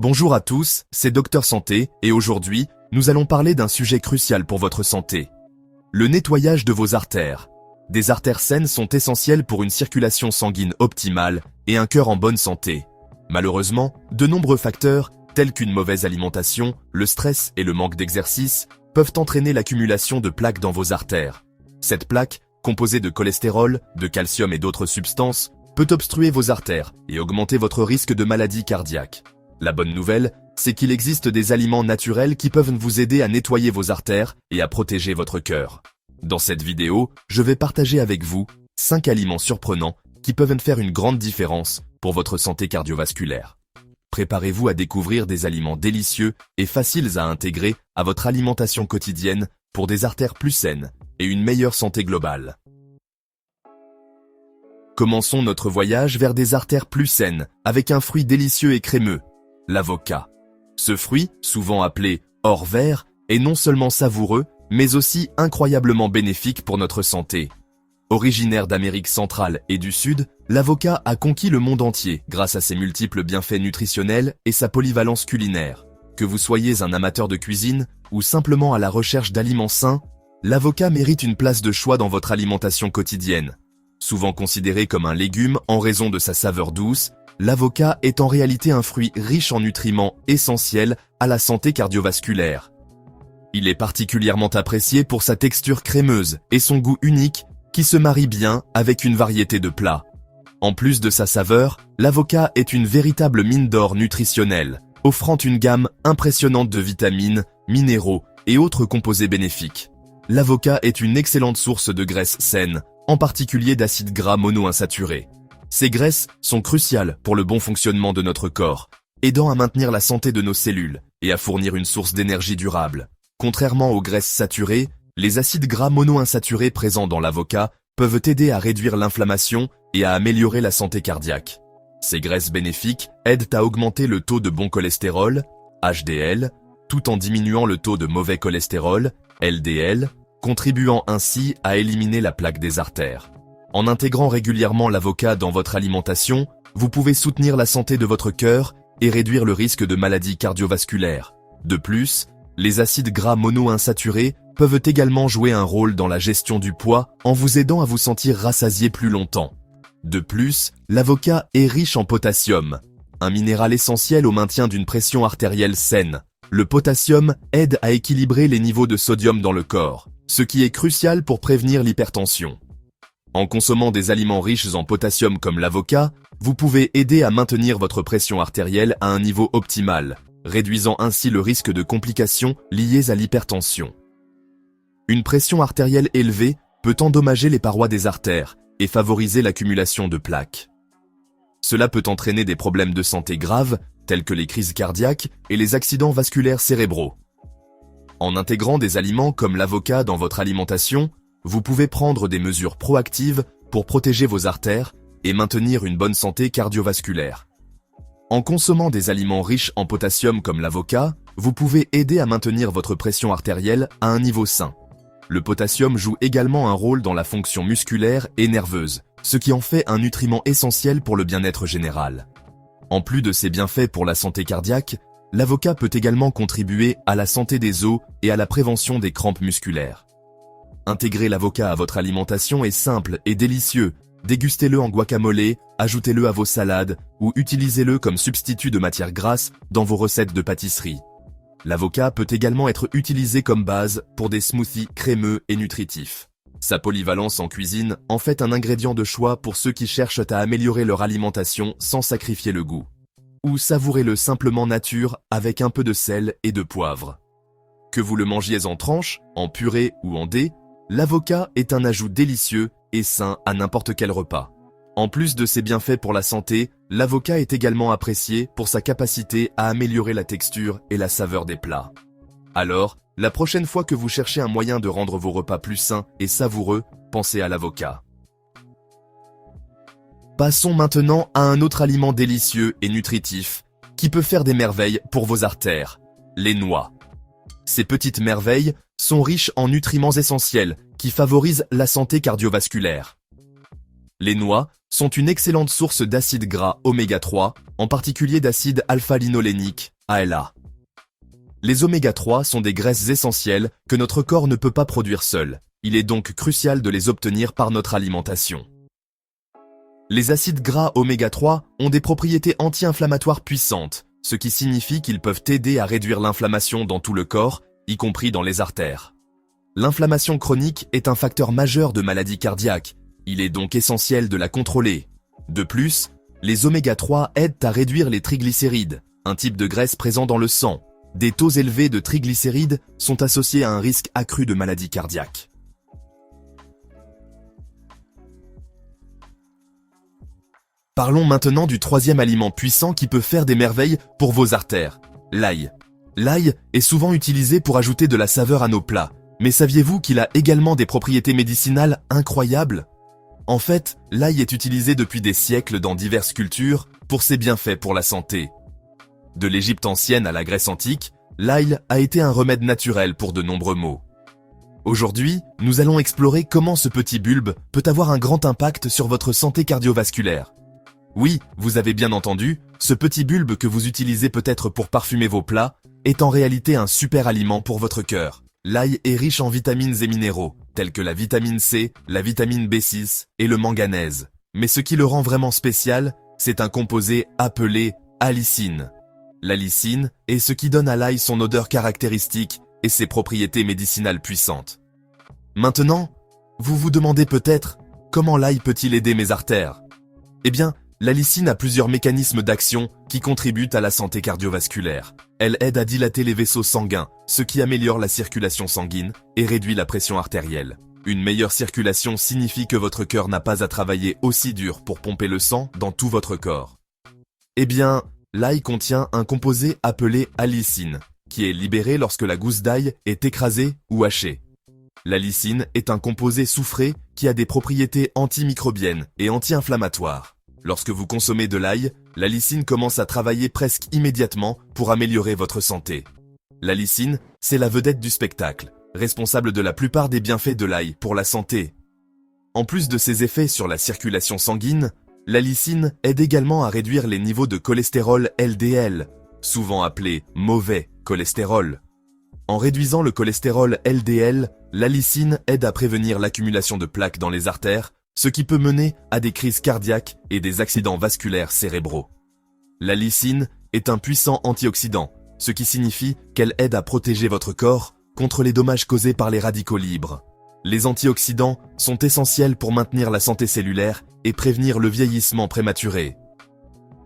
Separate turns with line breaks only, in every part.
Bonjour à tous, c'est Docteur Santé et aujourd'hui, nous allons parler d'un sujet crucial pour votre santé. Le nettoyage de vos artères. Des artères saines sont essentielles pour une circulation sanguine optimale et un cœur en bonne santé. Malheureusement, de nombreux facteurs, tels qu'une mauvaise alimentation, le stress et le manque d'exercice, peuvent entraîner l'accumulation de plaques dans vos artères. Cette plaque, composée de cholestérol, de calcium et d'autres substances, peut obstruer vos artères et augmenter votre risque de maladie cardiaque. La bonne nouvelle, c'est qu'il existe des aliments naturels qui peuvent vous aider à nettoyer vos artères et à protéger votre cœur. Dans cette vidéo, je vais partager avec vous 5 aliments surprenants qui peuvent faire une grande différence pour votre santé cardiovasculaire. Préparez-vous à découvrir des aliments délicieux et faciles à intégrer à votre alimentation quotidienne pour des artères plus saines et une meilleure santé globale. Commençons notre voyage vers des artères plus saines avec un fruit délicieux et crémeux, l'avocat. Ce fruit, souvent appelé or vert, est non seulement savoureux, mais aussi incroyablement bénéfique pour notre santé. Originaire d'Amérique centrale et du Sud, l'avocat a conquis le monde entier grâce à ses multiples bienfaits nutritionnels et sa polyvalence culinaire. Que vous soyez un amateur de cuisine ou simplement à la recherche d'aliments sains, l'avocat mérite une place de choix dans votre alimentation quotidienne. Souvent considéré comme un légume en raison de sa saveur douce, l'avocat est en réalité un fruit riche en nutriments essentiels à la santé cardiovasculaire. Il est particulièrement apprécié pour sa texture crémeuse et son goût unique qui se marie bien avec une variété de plats. En plus de sa saveur, l'avocat est une véritable mine d'or nutritionnelle, offrant une gamme impressionnante de vitamines, minéraux et autres composés bénéfiques. L'avocat est une excellente source de graisses saines, en particulier d'acides gras monoinsaturés. Ces graisses sont cruciales pour le bon fonctionnement de notre corps, aidant à maintenir la santé de nos cellules et à fournir une source d'énergie durable. Contrairement aux graisses saturées, les acides gras monoinsaturés présents dans l'avocat peuvent aider à réduire l'inflammation et à améliorer la santé cardiaque. Ces graisses bénéfiques aident à augmenter le taux de bon cholestérol, HDL, tout en diminuant le taux de mauvais cholestérol, LDL, contribuant ainsi à éliminer la plaque des artères. En intégrant régulièrement l'avocat dans votre alimentation, vous pouvez soutenir la santé de votre cœur et réduire le risque de maladies cardiovasculaires. De plus, les acides gras monoinsaturés peuvent également jouer un rôle dans la gestion du poids en vous aidant à vous sentir rassasié plus longtemps. De plus, l'avocat est riche en potassium, un minéral essentiel au maintien d'une pression artérielle saine. Le potassium aide à équilibrer les niveaux de sodium dans le corps, ce qui est crucial pour prévenir l'hypertension. En consommant des aliments riches en potassium comme l'avocat, vous pouvez aider à maintenir votre pression artérielle à un niveau optimal, réduisant ainsi le risque de complications liées à l'hypertension. Une pression artérielle élevée peut endommager les parois des artères et favoriser l'accumulation de plaques. Cela peut entraîner des problèmes de santé graves, tels que les crises cardiaques et les accidents vasculaires cérébraux. En intégrant des aliments comme l'avocat dans votre alimentation, vous pouvez prendre des mesures proactives pour protéger vos artères et maintenir une bonne santé cardiovasculaire. En consommant des aliments riches en potassium comme l'avocat, vous pouvez aider à maintenir votre pression artérielle à un niveau sain. Le potassium joue également un rôle dans la fonction musculaire et nerveuse, ce qui en fait un nutriment essentiel pour le bien-être général. En plus de ses bienfaits pour la santé cardiaque, l'avocat peut également contribuer à la santé des os et à la prévention des crampes musculaires. Intégrer l'avocat à votre alimentation est simple et délicieux. Dégustez-le en guacamole, ajoutez-le à vos salades ou utilisez-le comme substitut de matière grasse dans vos recettes de pâtisserie. L'avocat peut également être utilisé comme base pour des smoothies crémeux et nutritifs. Sa polyvalence en cuisine en fait un ingrédient de choix pour ceux qui cherchent à améliorer leur alimentation sans sacrifier le goût. Ou savourez-le simplement nature avec un peu de sel et de poivre. Que vous le mangiez en tranches, en purée ou en dés, l'avocat est un ajout délicieux et sain à n'importe quel repas. En plus de ses bienfaits pour la santé, l'avocat est également apprécié pour sa capacité à améliorer la texture et la saveur des plats. Alors, la prochaine fois que vous cherchez un moyen de rendre vos repas plus sains et savoureux, pensez à l'avocat. Passons maintenant à un autre aliment délicieux et nutritif qui peut faire des merveilles pour vos artères, les noix. Ces petites merveilles sont riches en nutriments essentiels qui favorisent la santé cardiovasculaire. Les noix sont une excellente source d'acides gras oméga 3, en particulier d'acide alpha-linolénique, ALA. Les oméga 3 sont des graisses essentielles que notre corps ne peut pas produire seul. Il est donc crucial de les obtenir par notre alimentation. Les acides gras oméga 3 ont des propriétés anti-inflammatoires puissantes, ce qui signifie qu'ils peuvent aider à réduire l'inflammation dans tout le corps, y compris dans les artères. L'inflammation chronique est un facteur majeur de maladie cardiaque. Il est donc essentiel de la contrôler. De plus, les oméga 3 aident à réduire les triglycérides, un type de graisse présent dans le sang. Des taux élevés de triglycérides sont associés à un risque accru de maladie cardiaque. Parlons maintenant du troisième aliment puissant qui peut faire des merveilles pour vos artères, l'ail. L'ail est souvent utilisé pour ajouter de la saveur à nos plats, mais saviez-vous qu'il a également des propriétés médicinales incroyables ? En fait, l'ail est utilisé depuis des siècles dans diverses cultures pour ses bienfaits pour la santé. De l'Égypte ancienne à la Grèce antique, l'ail a été un remède naturel pour de nombreux maux. Aujourd'hui, nous allons explorer comment ce petit bulbe peut avoir un grand impact sur votre santé cardiovasculaire. Oui, vous avez bien entendu, ce petit bulbe que vous utilisez peut-être pour parfumer vos plats est en réalité un super aliment pour votre cœur. L'ail est riche en vitamines et minéraux, tels que la vitamine C, la vitamine B6 et le manganèse. Mais ce qui le rend vraiment spécial, c'est un composé appelé allicine. L'allicine est ce qui donne à l'ail son odeur caractéristique et ses propriétés médicinales puissantes. Maintenant, vous vous demandez peut-être comment l'ail peut-il aider mes artères ? Eh bien, l'allicine a plusieurs mécanismes d'action qui contribuent à la santé cardiovasculaire. Elle aide à dilater les vaisseaux sanguins, ce qui améliore la circulation sanguine et réduit la pression artérielle. Une meilleure circulation signifie que votre cœur n'a pas à travailler aussi dur pour pomper le sang dans tout votre corps. Eh bien, l'ail contient un composé appelé allicine, qui est libéré lorsque la gousse d'ail est écrasée ou hachée. L'allicine est un composé soufré qui a des propriétés antimicrobiennes et anti-inflammatoires. Lorsque vous consommez de l'ail, l'allicine commence à travailler presque immédiatement pour améliorer votre santé. L'allicine, c'est la vedette du spectacle, responsable de la plupart des bienfaits de l'ail pour la santé. En plus de ses effets sur la circulation sanguine, l'allicine aide également à réduire les niveaux de cholestérol LDL, souvent appelé mauvais cholestérol. En réduisant le cholestérol LDL, l'allicine aide à prévenir l'accumulation de plaques dans les artères, ce qui peut mener à des crises cardiaques et des accidents vasculaires cérébraux. L'allicine est un puissant antioxydant, ce qui signifie qu'elle aide à protéger votre corps contre les dommages causés par les radicaux libres. Les antioxydants sont essentiels pour maintenir la santé cellulaire et prévenir le vieillissement prématuré.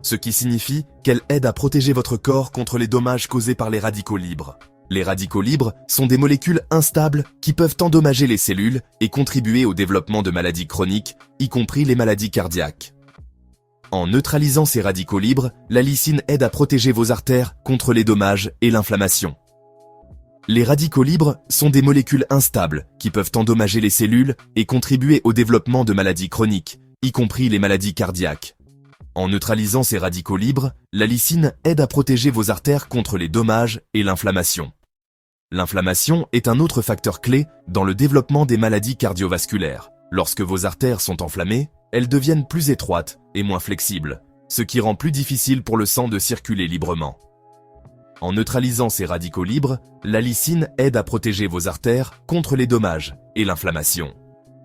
Ce qui signifie qu'elle aide à protéger votre corps contre les dommages causés par les radicaux libres. Les radicaux libres sont des molécules instables qui peuvent endommager les cellules et contribuer au développement de maladies chroniques, y compris les maladies cardiaques. En neutralisant ces radicaux libres, l'allicine aide à protéger vos artères contre les dommages et l'inflammation. Les radicaux libres sont des molécules instables qui peuvent endommager les cellules et contribuer au développement de maladies chroniques, y compris les maladies cardiaques. En neutralisant ces radicaux libres, l'allicine aide à protéger vos artères contre les dommages et l'inflammation. L'inflammation est un autre facteur clé dans le développement des maladies cardiovasculaires. Lorsque vos artères sont enflammées, elles deviennent plus étroites et moins flexibles, ce qui rend plus difficile pour le sang de circuler librement. En neutralisant ces radicaux libres, l'allicine aide à protéger vos artères contre les dommages et l'inflammation.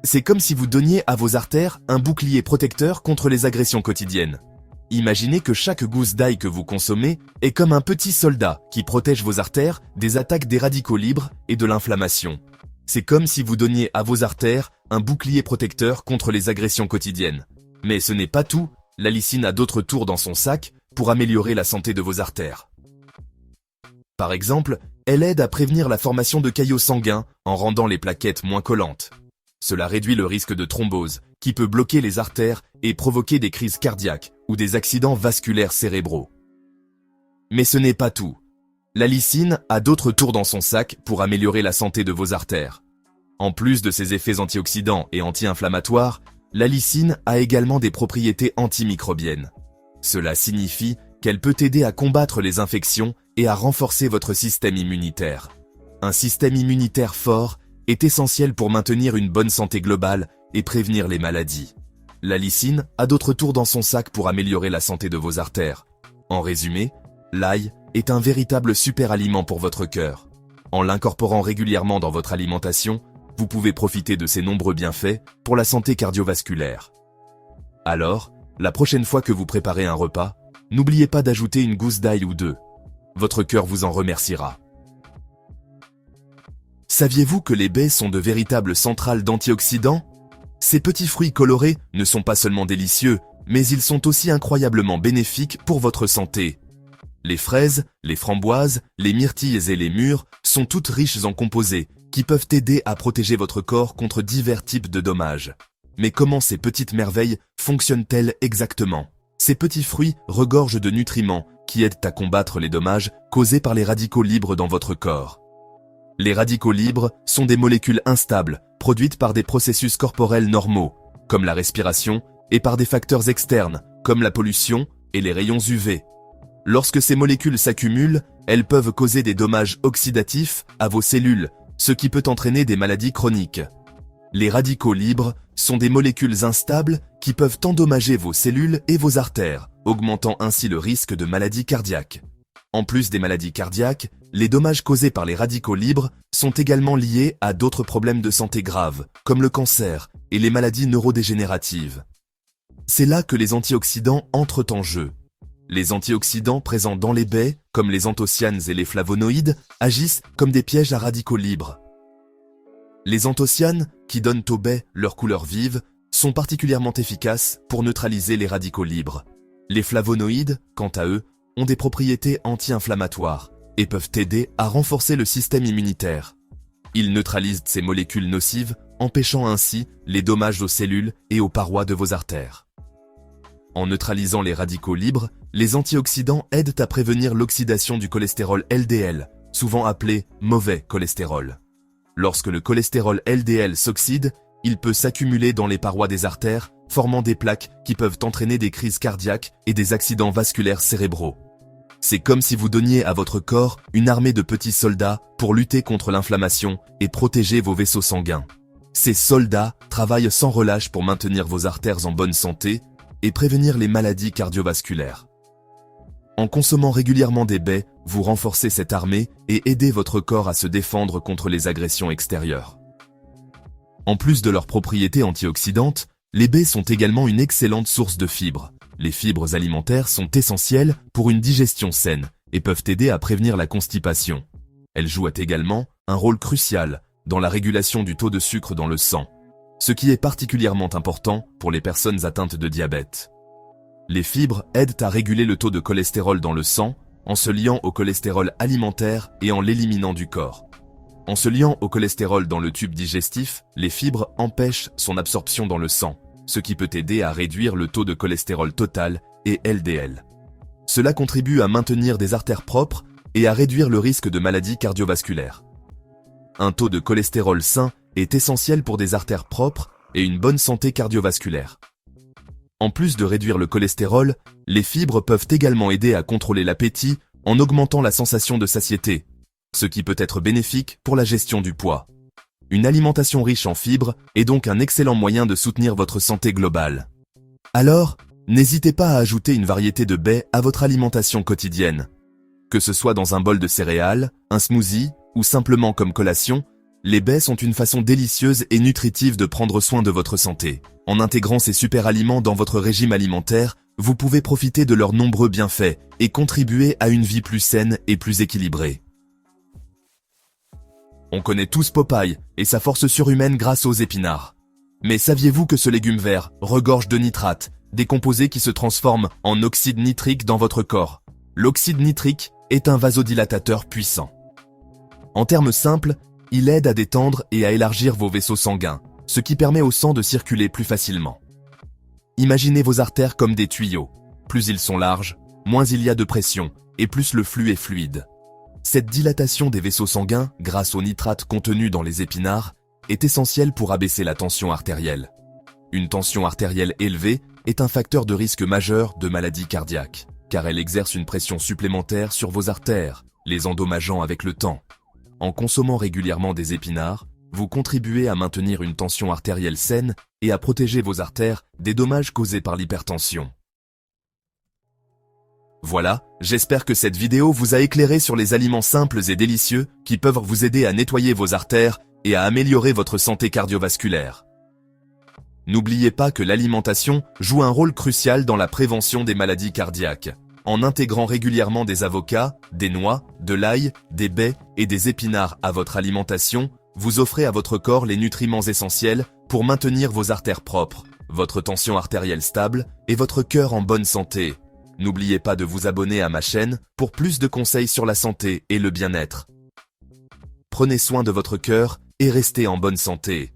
C'est comme si vous donniez à vos artères un bouclier protecteur contre les agressions quotidiennes. Imaginez que chaque gousse d'ail que vous consommez est comme un petit soldat qui protège vos artères des attaques des radicaux libres et de l'inflammation. C'est comme si vous donniez à vos artères un bouclier protecteur contre les agressions quotidiennes. Mais ce n'est pas tout, l'allicine a d'autres tours dans son sac pour améliorer la santé de vos artères. Par exemple, elle aide à prévenir la formation de caillots sanguins en rendant les plaquettes moins collantes. Cela réduit le risque de thrombose, qui peut bloquer les artères et provoquer des crises cardiaques ou des accidents vasculaires cérébraux. Mais ce n'est pas tout. L'allicine a d'autres tours dans son sac pour améliorer la santé de vos artères. En plus de ses effets antioxydants et anti-inflammatoires, l'allicine a également des propriétés antimicrobiennes. Cela signifie qu'elle peut aider à combattre les infections et à renforcer votre système immunitaire. Un système immunitaire fort est essentiel pour maintenir une bonne santé globale et prévenir les maladies. La lysine a d'autres tours dans son sac pour améliorer la santé de vos artères. En résumé, l'ail est un véritable super aliment pour votre cœur. En l'incorporant régulièrement dans votre alimentation, vous pouvez profiter de ses nombreux bienfaits pour la santé cardiovasculaire. Alors, la prochaine fois que vous préparez un repas, n'oubliez pas d'ajouter une gousse d'ail ou deux. Votre cœur vous en remerciera. Saviez-vous que les baies sont de véritables centrales d'antioxydants ? Ces petits fruits colorés ne sont pas seulement délicieux, mais ils sont aussi incroyablement bénéfiques pour votre santé. Les fraises, les framboises, les myrtilles et les mûres sont toutes riches en composés qui peuvent aider à protéger votre corps contre divers types de dommages. Mais comment ces petites merveilles fonctionnent-elles exactement ? Ces petits fruits regorgent de nutriments qui aident à combattre les dommages causés par les radicaux libres dans votre corps. Les radicaux libres sont des molécules instables, produites par des processus corporels normaux, comme la respiration, et par des facteurs externes, comme la pollution et les rayons UV. Lorsque ces molécules s'accumulent, elles peuvent causer des dommages oxydatifs à vos cellules, ce qui peut entraîner des maladies chroniques. Les radicaux libres sont des molécules instables qui peuvent endommager vos cellules et vos artères, augmentant ainsi le risque de maladies cardiaques. En plus des maladies cardiaques, les dommages causés par les radicaux libres sont également liés à d'autres problèmes de santé graves, comme le cancer et les maladies neurodégénératives. C'est là que les antioxydants entrent en jeu. Les antioxydants présents dans les baies, comme les anthocyanes et les flavonoïdes, agissent comme des pièges à radicaux libres. Les anthocyanes, qui donnent aux baies leur couleur vive, sont particulièrement efficaces pour neutraliser les radicaux libres. Les flavonoïdes, quant à eux, ont des propriétés anti-inflammatoires et peuvent aider à renforcer le système immunitaire. Ils neutralisent ces molécules nocives, empêchant ainsi les dommages aux cellules et aux parois de vos artères. En neutralisant les radicaux libres, les antioxydants aident à prévenir l'oxydation du cholestérol LDL, souvent appelé mauvais cholestérol. Lorsque le cholestérol LDL s'oxyde, il peut s'accumuler dans les parois des artères, formant des plaques qui peuvent entraîner des crises cardiaques et des accidents vasculaires cérébraux. C'est comme si vous donniez à votre corps une armée de petits soldats pour lutter contre l'inflammation et protéger vos vaisseaux sanguins. Ces soldats travaillent sans relâche pour maintenir vos artères en bonne santé et prévenir les maladies cardiovasculaires. En consommant régulièrement des baies, vous renforcez cette armée et aidez votre corps à se défendre contre les agressions extérieures. En plus de leurs propriétés antioxydantes, les baies sont également une excellente source de fibres. Les fibres alimentaires sont essentielles pour une digestion saine et peuvent aider à prévenir la constipation. Elles jouent également un rôle crucial dans la régulation du taux de sucre dans le sang, ce qui est particulièrement important pour les personnes atteintes de diabète. Les fibres aident à réguler le taux de cholestérol dans le sang en se liant au cholestérol alimentaire et en l'éliminant du corps. En se liant au cholestérol dans le tube digestif, les fibres empêchent son absorption dans le sang, ce qui peut aider à réduire le taux de cholestérol total et LDL. Cela contribue à maintenir des artères propres et à réduire le risque de maladies cardiovasculaires. Un taux de cholestérol sain est essentiel pour des artères propres et une bonne santé cardiovasculaire. En plus de réduire le cholestérol, les fibres peuvent également aider à contrôler l'appétit en augmentant la sensation de satiété, ce qui peut être bénéfique pour la gestion du poids. Une alimentation riche en fibres est donc un excellent moyen de soutenir votre santé globale. Alors, n'hésitez pas à ajouter une variété de baies à votre alimentation quotidienne. Que ce soit dans un bol de céréales, un smoothie ou simplement comme collation, les baies sont une façon délicieuse et nutritive de prendre soin de votre santé. En intégrant ces super aliments dans votre régime alimentaire, vous pouvez profiter de leurs nombreux bienfaits et contribuer à une vie plus saine et plus équilibrée. On connaît tous Popeye et sa force surhumaine grâce aux épinards. Mais saviez-vous que ce légume vert regorge de nitrates, des composés qui se transforment en oxyde nitrique dans votre corps? L'oxyde nitrique est un vasodilatateur puissant. En termes simples, il aide à détendre et à élargir vos vaisseaux sanguins, ce qui permet au sang de circuler plus facilement. Imaginez vos artères comme des tuyaux. Plus ils sont larges, moins il y a de pression, et plus le flux est fluide. Cette dilatation des vaisseaux sanguins, grâce aux nitrates contenus dans les épinards, est essentielle pour abaisser la tension artérielle. Une tension artérielle élevée est un facteur de risque majeur de maladie cardiaque, car elle exerce une pression supplémentaire sur vos artères, les endommageant avec le temps. En consommant régulièrement des épinards, vous contribuez à maintenir une tension artérielle saine et à protéger vos artères des dommages causés par l'hypertension. Voilà, j'espère que cette vidéo vous a éclairé sur les aliments simples et délicieux qui peuvent vous aider à nettoyer vos artères et à améliorer votre santé cardiovasculaire. N'oubliez pas que l'alimentation joue un rôle crucial dans la prévention des maladies cardiaques. En intégrant régulièrement des avocats, des noix, de l'ail, des baies et des épinards à votre alimentation, vous offrez à votre corps les nutriments essentiels pour maintenir vos artères propres, votre tension artérielle stable et votre cœur en bonne santé. N'oubliez pas de vous abonner à ma chaîne pour plus de conseils sur la santé et le bien-être. Prenez soin de votre cœur et restez en bonne santé.